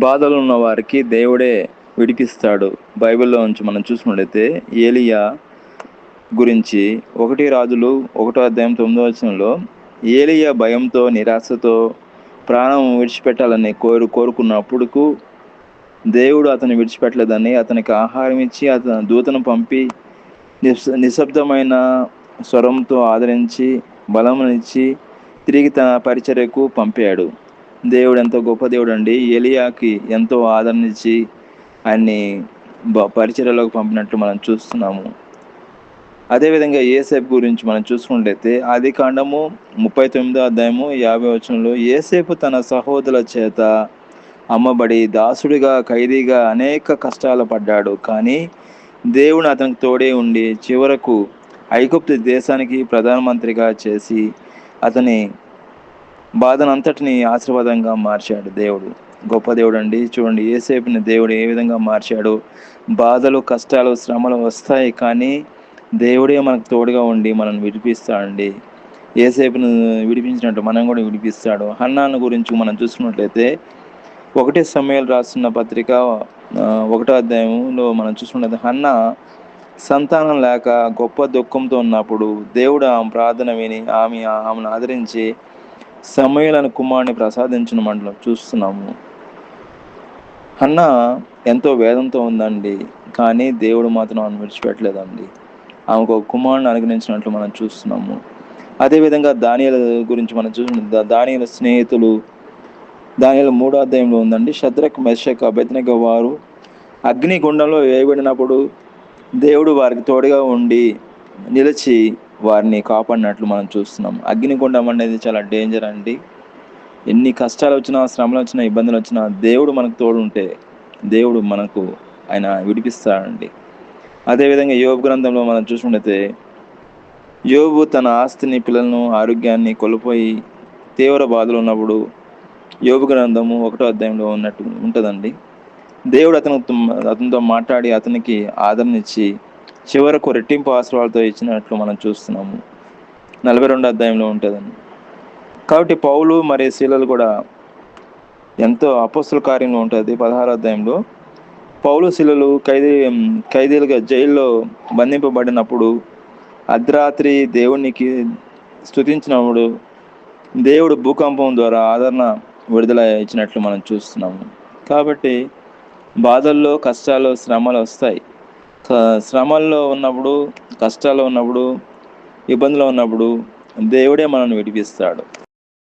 బాధలు ఉన్న వారికి దేవుడే విడిపిస్తాడు. బైబిల్లో నుంచి మనం చూసుకున్నట్లయితే ఏలియా గురించి 1 రాజులు 1:9 ఏలియా భయంతో, నిరాశతో ప్రాణం విడిచిపెట్టాలని కోరుకున్నప్పుడు దేవుడు అతన్ని విడిచిపెట్టలేదని అతనికి ఆహారం ఇచ్చి అతని దూతను పంపి నిశ్శబ్దమైన స్వరంతో ఆదరించి బలమునిచ్చి తిరిగి తన పరిచర్యకు పంపాడు. దేవుడు ఎంతో గొప్ప దేవుడు అండి. ఏలియాకి ఎంతో ఆదరణ ఇచ్చి ఆయన్ని పరిచర్యలోకి పంపినట్లు మనం చూస్తున్నాము. అదేవిధంగా యేసేపు గురించి మనం చూసుకున్నట్లయితే ఆదికాండము 39:50 యేసేపు తన సహోదరుల చేత అమ్మబడి దాసుడిగా, ఖైదీగా అనేక కష్టాలు పడ్డాడు. కానీ దేవుడు అతనికి తోడే ఉండి చివరకు ఐగుప్తు దేశానికి ప్రధానమంత్రిగా చేసి అతని బాధనంతటిని ఆశీర్వాదంగా మార్చాడు. దేవుడు గొప్ప దేవుడు అండి. చూడండి, యేసేపుని దేవుడు ఏ విధంగా మార్చాడు. బాధలు, కష్టాలు, శ్రమలు వస్తాయి, కానీ దేవుడే మనకు తోడుగా ఉండి మనల్ని విడిపిస్తాడండి. యేసేపును విడిపించినట్టు మనం కూడా విడిపిస్తాడు. హన్నాను గురించి మనం చూసుకున్నట్లయితే 1 సమూయేలు రాస్తున్న పత్రిక 1వ అధ్యాయంలో మనం చూసుకున్నట్లయితే హన్నా సంతానం లేక గొప్ప దుఃఖంతో ఉన్నప్పుడు దేవుడు ఆమె ప్రార్థన విని ఆమెను ఆదరించి సమూయేలు అనే కుమారుని ప్రసాదించిన మనం చూస్తున్నాము. హన్నా ఎంతో వేదంతో ఉందండి, కానీ దేవుడు మాత్రం ఆమెను విడిచిపెట్టలేదండి. ఆమెకు ఒక కుమారుని అనుగ్రహించినట్లు మనం చూస్తున్నాము. అదేవిధంగా దానియేలు గురించి మనం చూసిన దానియేలు స్నేహితులు దానియేలు 3వ అధ్యాయంలో ఉందండి. షద్రక్, మెషక్, అబేద్నెగో వారు అగ్నిగుండంలో వేయబడినప్పుడు దేవుడు వారికి తోడుగా ఉండి నిలిచి వారిని కాపాడినట్లు మనం చూస్తున్నాం. అగ్నిగుండం అనేది చాలా డేంజర్ అండి. ఎన్ని కష్టాలు వచ్చినా, శ్రమలు వచ్చినా, ఇబ్బందులు వచ్చినా దేవుడు మనకు తోడు ఉంటే దేవుడు మనకు ఆయన విడిపిస్తాడండి. అదేవిధంగా యోబు గ్రంథంలో మనం చూసుకుంటే యోబు తన ఆస్తిని, పిల్లలను, ఆరోగ్యాన్ని కోల్పోయి తీవ్ర బాధలు ఉన్నప్పుడు యోబు గ్రంథము 1వ అధ్యాయంలో ఉన్నట్టు ఉంటుందండి. దేవుడు అతనితో మాట్లాడి అతనికి ఆదరణ ఇచ్చి చివరకు రెట్టింపు ఆశీర్వాదాలతో ఇచ్చినట్లు మనం చూస్తున్నాము. 42వ అధ్యాయంలో ఉంటుందండి. కాబట్టి పౌలు మరియు శీలలు కూడా ఎంతో అపోస్తుల కార్యంలో ఉంటుంది. 16వ అధ్యాయంలో పౌలు శీలలు ఖైదీలుగా జైల్లో బంధింపబడినప్పుడు అర్ధరాత్రి దేవునికి స్తుతించినప్పుడు దేవుడు భూకంపం ద్వారా ఆదరణ విడుదల ఇచ్చినట్లు మనం చూస్తున్నాము. కాబట్టి బాధల్లో, కష్టాలు, శ్రమలు వస్తాయి. శ్రమల్లో ఉన్నప్పుడు, కష్టాల్లో ఉన్నప్పుడు, ఇబ్బందులు ఉన్నప్పుడు దేవుడే మనల్ని విడిపిస్తాడు.